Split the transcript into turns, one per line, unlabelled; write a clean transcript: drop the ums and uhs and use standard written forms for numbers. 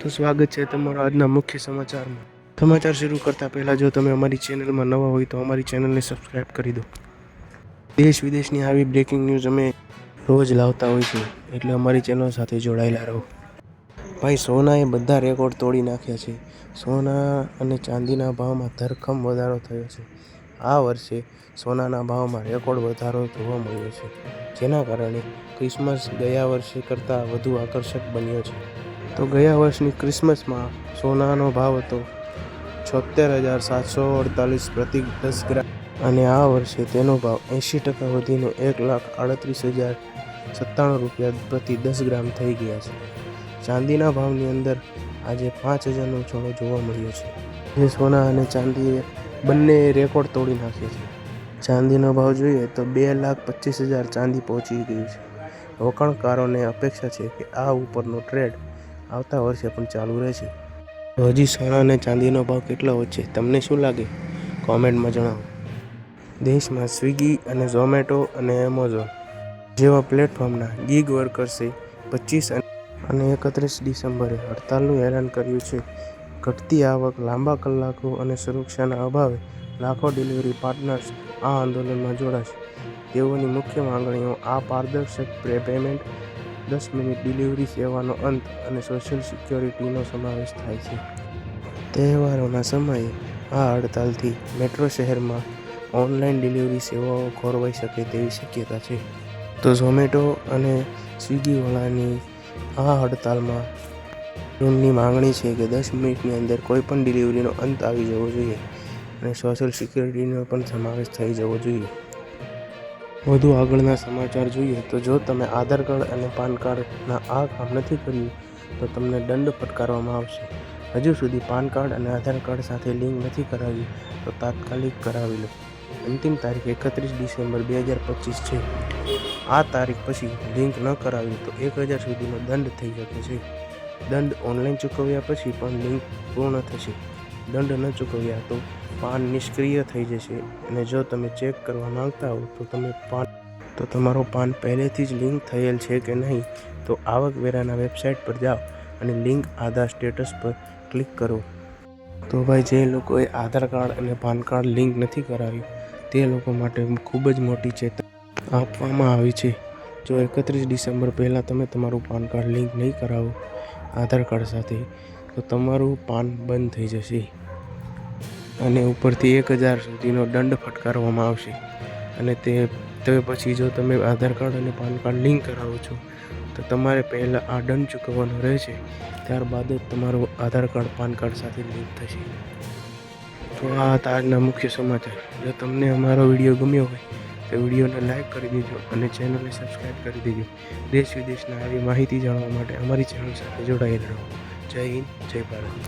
તો સ્વાગત છે તમારો આજના મુખ્ય સમાચારમાં। સમાચાર શરૂ કરતા પહેલાં જો તમે અમારી ચેનલમાં નવા હોય તો અમારી ચેનલને સબસ્ક્રાઈબ કરી દો। દેશ વિદેશની આવી બ્રેકિંગ ન્યૂઝ અમે રોજ લાવતા હોઈશું, એટલે અમારી ચેનલ સાથે જોડાયેલા રહો। ભાઈ, સોનાએ બધા રેકોર્ડ તોડી નાખ્યા છે। સોના અને ચાંદીના ભાવમાં ધરખમ વધારો થયો છે। આ વર્ષે સોનાના ભાવમાં રેકોર્ડ વધારો જોવા મળ્યો છે, જેના કારણે ક્રિસમસ ગયા વર્ષે કરતાં વધુ આકર્ષક બન્યો છે। તો ગયા વર્ષની ક્રિસમસમાં સોનાનો ભાવ હતો 76,748 પ્રતિ 10 ગ્રામ અને આ વર્ષે તેનો ભાવ 80% વધીને 1,38,097 રૂપિયા પ્રતિ 10 ગ્રામ થઈ ગયા છે। ચાંદીના ભાવની અંદર આજે 5,000નો ઉછાળો જોવા મળ્યો છે, જે સોના અને ચાંદીએ બંને રેકોર્ડ તોડી નાખ્યો છે। ચાંદીનો ભાવ જોઈએ તો 2,25,000 ચાંદી પહોંચી ગયું છે। રોકાણકારોને અપેક્ષા છે કે આ ઉપરનો ટ્રેડ આવતા વર્ષે પણ ચાલુ રહેશે। તો હજી સોના અને ચાંદીનો ભાવ કેટલો વધશે તમને શું લાગે? કોમેન્ટમાં જણાવો। દેશમાં સ્વિગી અને ઝોમેટો અને એમેઝોન જેવા પ્લેટફોર્મના ગીગ વર્કર્સે 25 અને 31 ડિસેમ્બરે હડતાલનું એલાન કર્યું છે। ઘટતી આવક, લાંબા કલાકો અને સુરક્ષાના અભાવે લાખો ડિલિવરી પાર્ટનર્સ આ આંદોલનમાં જોડાશે। તેઓની મુખ્ય માંગણીઓ આ પારદર્શક પેમેન્ટ, 10 મિનિટ ડિલિવરી સેવાનો અંત અને સોશિયલ સિક્યોરિટીનો સમાવેશ થાય છે। તહેવારોના સમયે આ હડતાલથી મેટ્રો શહેરમાં ઓનલાઈન ડિલિવરી સેવાઓ ખોરવાઈ શકે તેવી શક્યતા છે। તો ઝોમેટો અને સ્વિગીવાળાની આ હડતાલમાં તેમની માંગણી છે કે 10 મિનિટની અંદર કોઈપણ ડિલિવરીનો અંત આવી જવો જોઈએ અને સોશિયલ સિક્યોરિટીનો પણ સમાવેશ થઈ જવો જોઈએ। વધુ આગળના સમાચાર જોઈએ તો જો તમે આધાર કાર્ડ અને પાન કાર્ડના આ કામ નથી કર્યું તો તમને દંડ ફટકારવામાં આવશે। હજુ સુધી પાન કાર્ડ અને આધાર કાર્ડ સાથે લિંક નથી કરાવ્યું તો તાત્કાલિક કરાવી લો। અંતિમ તારીખ 31 ડિસેમ્બર 2025 છે। આ તારીખ પછી લિંક ન કરાવ્યું તો 1,000 સુધીનો દંડ થઈ શકે છે। દંડ ઓનલાઈન ચૂકવ્યા પછી પણ લિંક પૂર્ણ થશે। દંડ ન ચૂકવ્યા તો પાન નિષ્ક્રિય થઈ જશે અને જો તમે ચેક કરવા માંગતા હો તો તમારો પાન પહેલેથી જ લિંક થયેલ છે કે નહીં તો આવકવેરાના વેબસાઇટ પર જાઓ અને લિંક આધાર સ્ટેટસ પર ક્લિક કરો। તો ભાઈ, જે લોકોએ આધાર કાર્ડ અને પાન કાર્ડ લિંક નથી કરાવ્યું તે લોકો માટે ખૂબ જ મોટી ચેતવણી આપવામાં આવી છે। જો 31 ડિસેમ્બર પહેલાં તમે તમારું પાન કાર્ડ લિંક નહીં કરાવો આધાર કાર્ડ સાથે તો તમારું પાન બંધ થઈ જશે અને ઉપરથી 1,000 સુધીનો દંડ ફટકારવામાં આવશે। અને તે પછી જો તમે આધાર કાર્ડ અને પાન કાર્ડ લિંક કરાવો છો તો તમારે પહેલાં આ દંડ ચૂકવવાનો રહેશે, ત્યારબાદ જ તમારું આધાર કાર્ડ પાન કાર્ડ સાથે લિંક થશે। તો આ હતા આજના મુખ્ય સમાચાર। જો તમને અમારો વિડીયો ગમ્યો હોય તો વિડીયોને લાઈક કરી દેજો અને ચેનલને સબસ્ક્રાઈબ કરી દેજો। દેશ વિદેશના આવી માહિતી જાણવા માટે અમારી ચેનલ સાથે જોડાયેલા રહો। જય હિન્દ, જય ભારત।